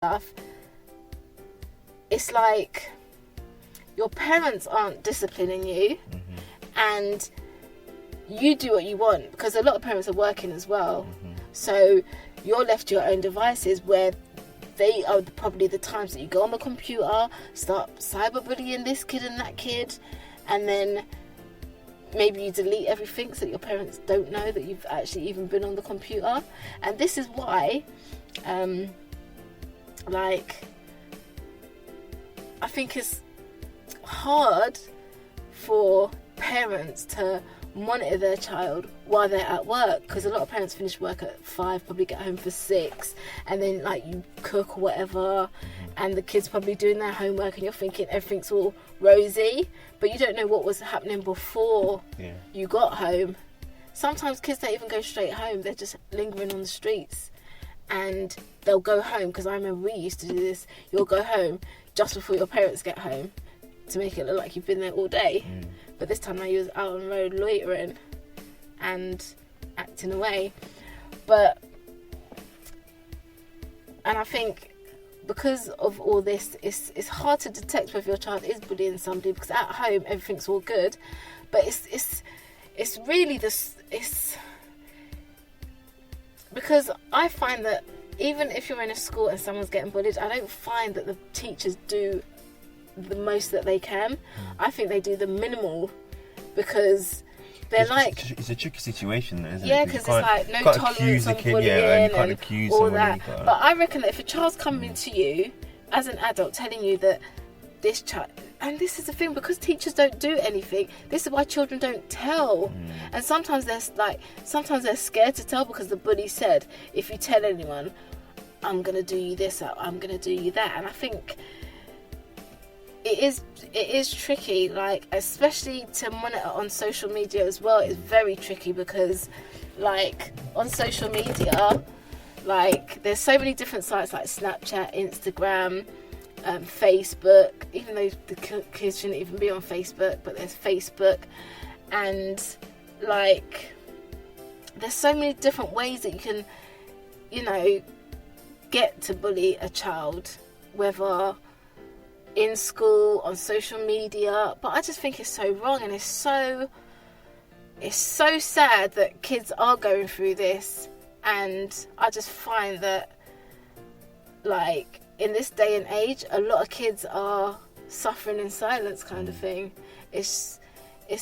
stuff, it's like your parents aren't disciplining you, and you do what you want, because a lot of parents are working as well. So you're left to your own devices, where they are probably the times that you go on the computer, start cyberbullying this kid and that kid, and then maybe you delete everything so that your parents don't know that you've actually even been on the computer. And this is why I think it's hard for parents to monitor their child while they're at work, because a lot of parents finish work at 5, probably get home for 6, and then like you cook or whatever, and the kids probably doing their homework, and you're thinking everything's all rosy, but you don't know what was happening before you got home. Sometimes kids don't even go straight home, they're just lingering on the streets, and they'll go home, because I remember we used to do this. You'll go home just before your parents get home to make it look like you've been there all day. But this time now you was out on the road loitering and acting away. And I think because of all this, it's hard to detect whether your child is bullying somebody, because at home everything's all good, but it's really this. It's because I find that even if you're in a school and someone's getting bullied, I don't find that the teachers do the most that they can. I think they do the minimal, because they're it's a tricky situation, isn't it? Yeah, because it's like no tolerance on bullying and all that. But I reckon that if a child's coming to you as an adult telling you that this child, and this is the thing, because teachers don't do anything, this is why children don't tell. And sometimes they're scared to tell, because the bully said, if you tell anyone, I'm gonna do you this or I'm gonna do you that. And I think it is tricky, like, especially to monitor on social media as well. It's very tricky, because like on social media, like there's so many different sites like Snapchat, Instagram, Facebook, even though the kids shouldn't even be on Facebook, but there's Facebook, and like there's so many different ways that you can, get to bully a child, whether in school, on social media. But I just think it's so wrong, and it's so sad that kids are going through this. And I just find that, like, in this day and age, a lot of kids are suffering in silence, kind of thing. It's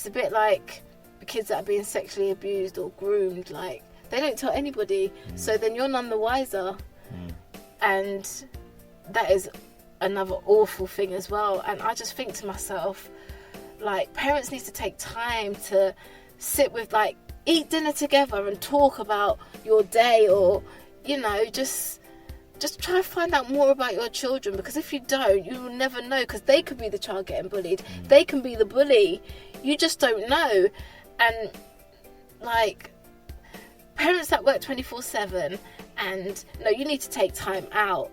a bit like the kids that are being sexually abused or groomed, like they don't tell anybody, so then you're none the wiser. And that is another awful thing as well. And I just think to myself, like, parents need to take time to sit with, like, eat dinner together and talk about your day, or just try to find out more about your children, because if you don't, you will never know, because they could be the child getting bullied, they can be the bully, you just don't know. And like, parents that work 24/7, and no, you need to take time out.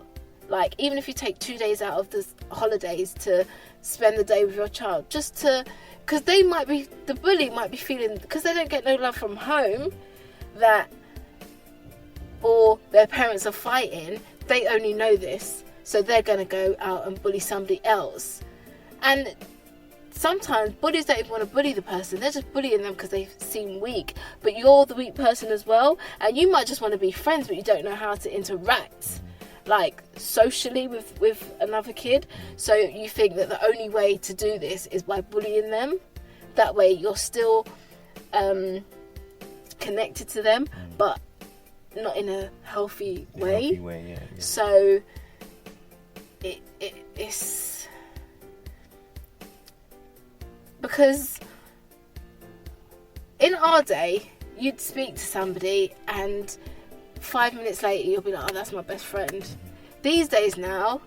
Like, even if you take 2 days out of the holidays to spend the day with your child, just to, because the bully might be feeling, because they don't get no love from home, that, or their parents are fighting, they only know this, so they're going to go out and bully somebody else. And sometimes bullies don't even want to bully the person, they're just bullying them because they seem weak, but you're the weak person as well, and you might just want to be friends, but you don't know how to interact, like, socially with another kid. So you think that the only way to do this is by bullying them. That way you're still connected to them, but not in a healthy way. Yeah. So it's because in our day, you'd speak to somebody and 5 minutes later you'll be like, oh, that's my best friend. These days now,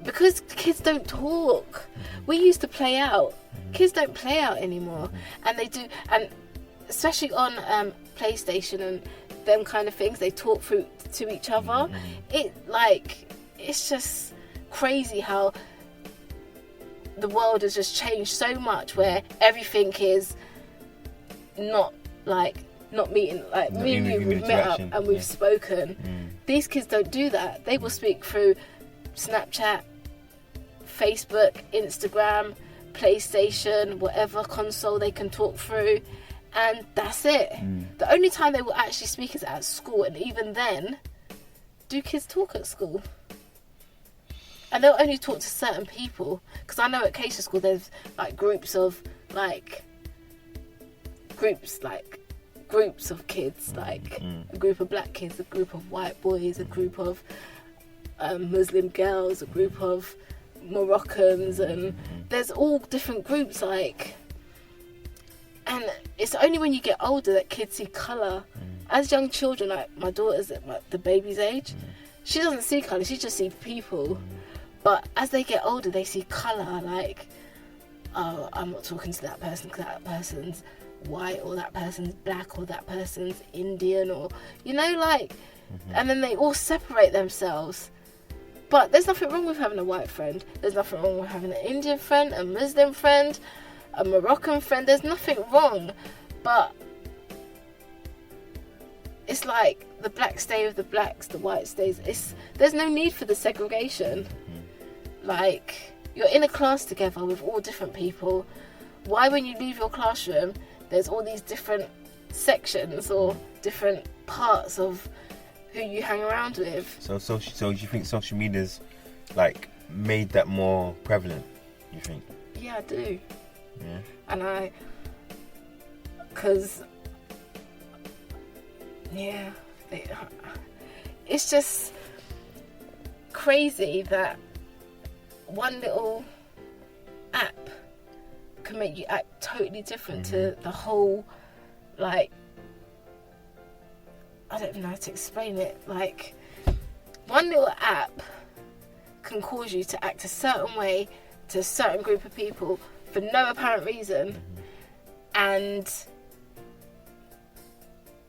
because kids don't talk, we used to play out. Kids don't play out anymore, and they do, and especially on PlayStation and them kind of things, they talk through to each other. It's just crazy how the world has just changed so much, where everything is not like not meeting, like Not me and you, even we've met up interaction, and we've yeah. spoken. These kids don't do that. They will speak through Snapchat, Facebook, Instagram, PlayStation, whatever console they can talk through, and that's it. The only time they will actually speak is at school, and even then, do kids talk at school? And they'll only talk to certain people, because I know at Keisha school there's like groups of kids, like a group of black kids, a group of white boys, a group of Muslim girls, a group of Moroccans, and there's all different groups, like, and it's only when you get older that kids see colour. As young children, like my daughter's at the baby's age, she doesn't see colour, she just sees people. But as they get older, they see colour, like, oh, I'm not talking to that person because that person's white, or that person's black, or that person's Indian, or, you know, like, and then they all separate themselves. But there's nothing wrong with having a white friend. There's nothing wrong with having an Indian friend, a Muslim friend, a Moroccan friend. There's nothing wrong. But it's like the blacks stay with the blacks, the white stays. There's no need for the segregation. Like, you're in a class together with all different people. Why, when you leave your classroom, there's all these different sections or different parts of who you hang around with? So do you think social media's like made that more prevalent? You think? Yeah, I do. Yeah. And because yeah, it's just crazy that one little app can make you act totally different to the whole, like, I don't even know how to explain it. Like, one little app can cause you to act a certain way to a certain group of people for no apparent reason. And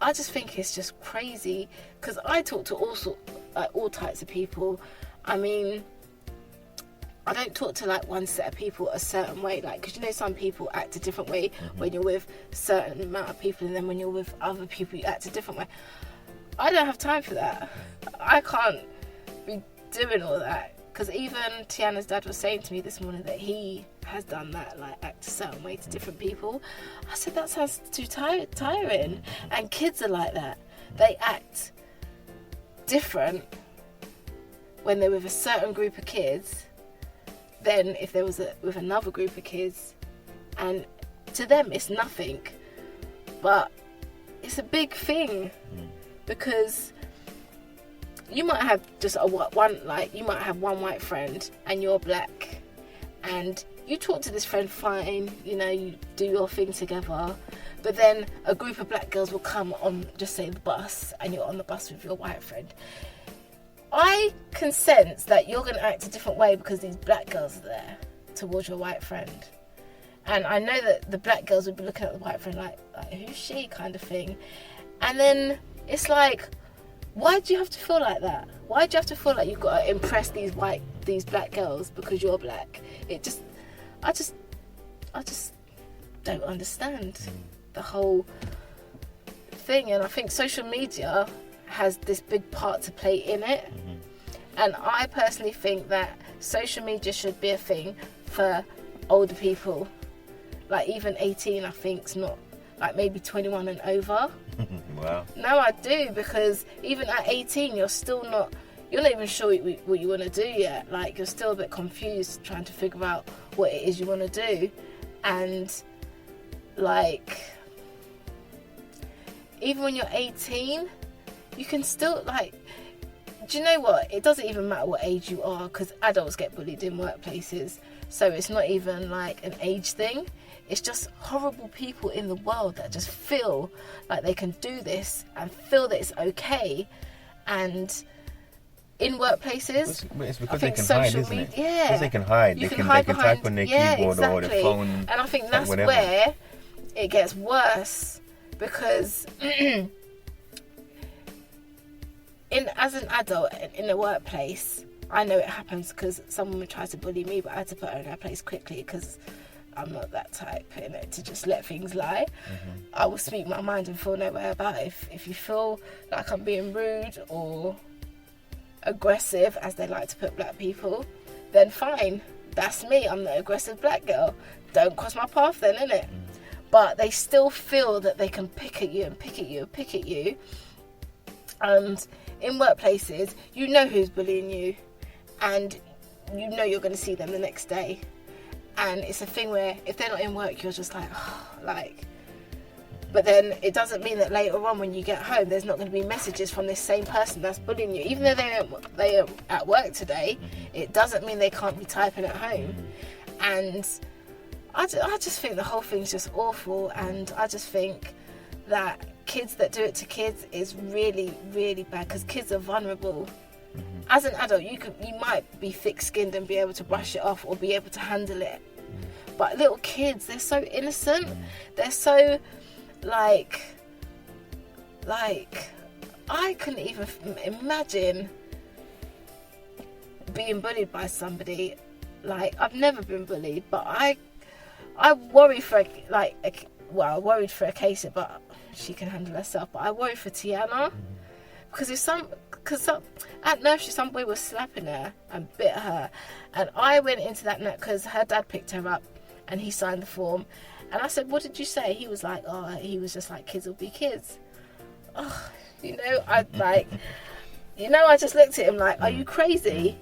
I just think it's just crazy, because I talk to all types of people. I mean, I don't talk to like one set of people a certain way, like, because you know some people act a different way when you're with a certain amount of people, and then when you're with other people you act a different way. I don't have time for that. I can't be doing all that, because even Tiana's dad was saying to me this morning that he has done that, like act a certain way to different people. I said that sounds too tiring. And kids are like that. They act different when they're with a certain group of kids than if there was with another group of kids, and to them it's nothing, but it's a big thing, because you might have just you might have one white friend and you're black, and you talk to this friend fine, you know, you do your thing together, but then a group of black girls will come on, just say, the bus, and you're on the bus with your white friend. I can sense that you're going to act a different way because these black girls are there towards your white friend. And I know that the black girls would be looking at the white friend like who's she, kind of thing. And then it's like, why do you have to feel like that? Why do you have to feel like you've got to impress these black girls because you're black? I just don't understand the whole thing. And I think social media has this big part to play in it. And I personally think that social media should be a thing for older people, like even 18. I think's not, like maybe 21 and over. Wow. No, I do, because even at 18 you're not even sure what you want to do yet. Like, you're still a bit confused trying to figure out what it is you want to do. And like, even when you're 18, you can still, like, do you know what? It doesn't even matter what age you are, because adults get bullied in workplaces. So it's not even like an age thing. It's just horrible people in the world that just feel like they can do this and feel that it's okay. And in workplaces, it's because I think they can hide, social isn't it? media, Because they can hide. You They can can hide type on their keyboard exactly. or their phone. And I think that's whatever. where it gets worse, because as an adult in a workplace, I know it happens because some woman tried to bully me, but I had to put her in her place quickly because I'm not that type, to just let things lie. I will speak my mind and feel no way about it. If you feel like I'm being rude or aggressive, as they like to put black people, then fine. That's me. I'm the aggressive black girl. Don't cross my path then, innit? But they still feel that they can pick at you and pick at you and pick at you. And in workplaces, you know who's bullying you, and you know you're going to see them the next day. And it's a thing where if they're not in work, you're just like, oh, like. But then it doesn't mean that later on when you get home, there's not going to be messages from this same person that's bullying you. Even though they are at work today, it doesn't mean they can't be typing at home. And I just think the whole thing's just awful. And I just think that kids that do it to kids is really, really bad, because kids are vulnerable. As an adult, you might be thick-skinned and be able to brush it off or be able to handle it. But little kids, they're so innocent. They're so, like, I couldn't even imagine being bullied by somebody. Like, I've never been bullied, but I worry for, I worried for Acacia, but she can handle herself. But I worry for Tiana, because at nursery some boy was slapping her and bit her, and I went into that net because her dad picked her up and he signed the form, and I said, what did you say? He was like, oh, he was just like, kids will be kids. Oh, I just looked at him like, are you crazy?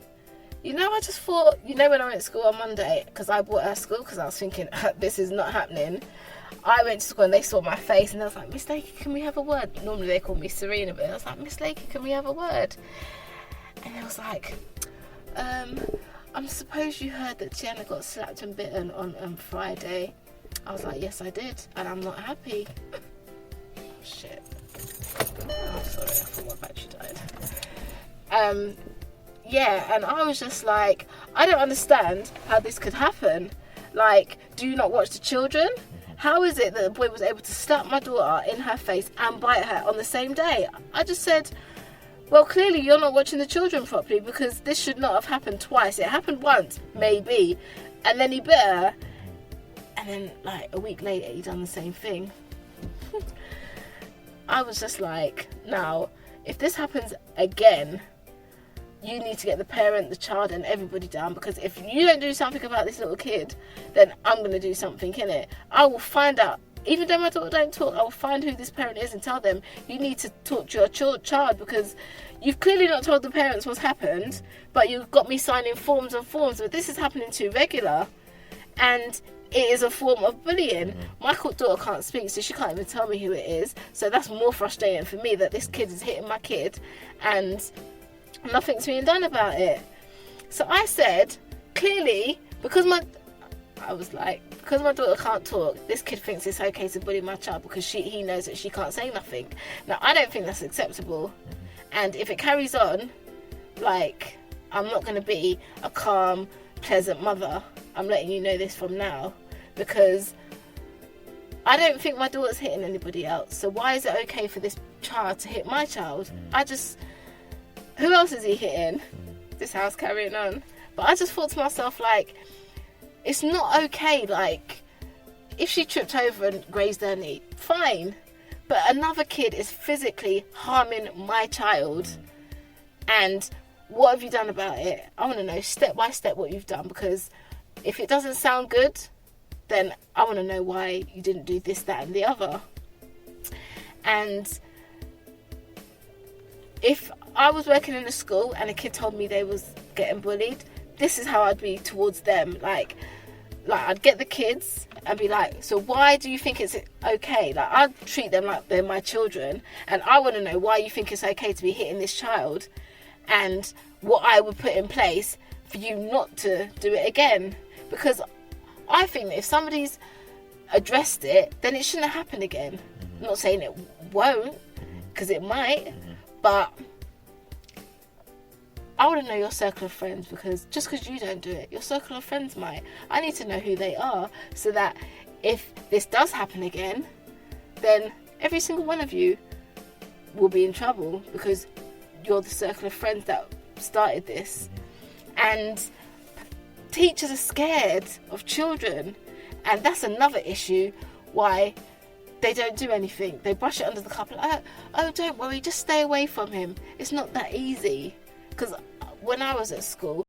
I just thought, when I went to school on Monday, because I bought her school, because I was thinking, this is not happening. I went to school and they saw my face and I was like, Miss Lakey, can we have a word? Normally they call me Serena, but I was like, Miss Lakey, can we have a word? And I was like, I suppose you heard that Tiana got slapped and bitten on Friday. I was like, yes, I did, and I'm not happy. Oh, shit. Oh, sorry, I thought my battery died. Yeah, and I was just like, I don't understand how this could happen. Like, do you not watch the children? How is it that the boy was able to slap my daughter in her face and bite her on the same day? I just said, well, clearly you're not watching the children properly, because this should not have happened twice. It happened once, maybe, and then he bit her, and then like a week later he done the same thing. I was just like, now, if this happens again, you need to get the parent, the child, and everybody down, because if you don't do something about this little kid, then I'm going to do something, innit? I will find out. Even though my daughter don't talk, I will find who this parent is and tell them, you need to talk to your child, because you've clearly not told the parents what's happened, but you've got me signing forms and forms, but this is happening too regular, and it is a form of bullying. My daughter can't speak, so she can't even tell me who it is, so that's more frustrating for me, that this kid is hitting my kid, and nothing's being done about it. So I said, clearly, because my daughter can't talk, this kid thinks it's okay to bully my child because he knows that she can't say nothing. Now, I don't think that's acceptable. And if it carries on, like, I'm not going to be a calm, pleasant mother. I'm letting you know this from now, because I don't think my daughter's hitting anybody else. So why is it okay for this child to hit my child? Who else is he hitting? This house carrying on. But I just thought to myself, like, it's not okay. Like, if she tripped over and grazed her knee, fine. But another kid is physically harming my child. And what have you done about it? I want to know step by step what you've done, because if it doesn't sound good, then I want to know why you didn't do this, that, and the other. And if I was working in a school and a kid told me they was getting bullied, this is how I'd be towards them. Like I'd get the kids and be like, so why do you think it's okay? Like, I'd treat them like they're my children, and I want to know why you think it's okay to be hitting this child, and what I would put in place for you not to do it again. Because I think that if somebody's addressed it, then it shouldn't happen again. I'm not saying it won't, because it might, but I want to know your circle of friends, because just because you don't do it, your circle of friends might. I need to know who they are, so that if this does happen again, then every single one of you will be in trouble, because you're the circle of friends that started this. And teachers are scared of children, And that's another issue why they don't do anything. They brush it under the carpet. Oh, don't worry, just stay away from him. It's not that easy. Because when I was at school,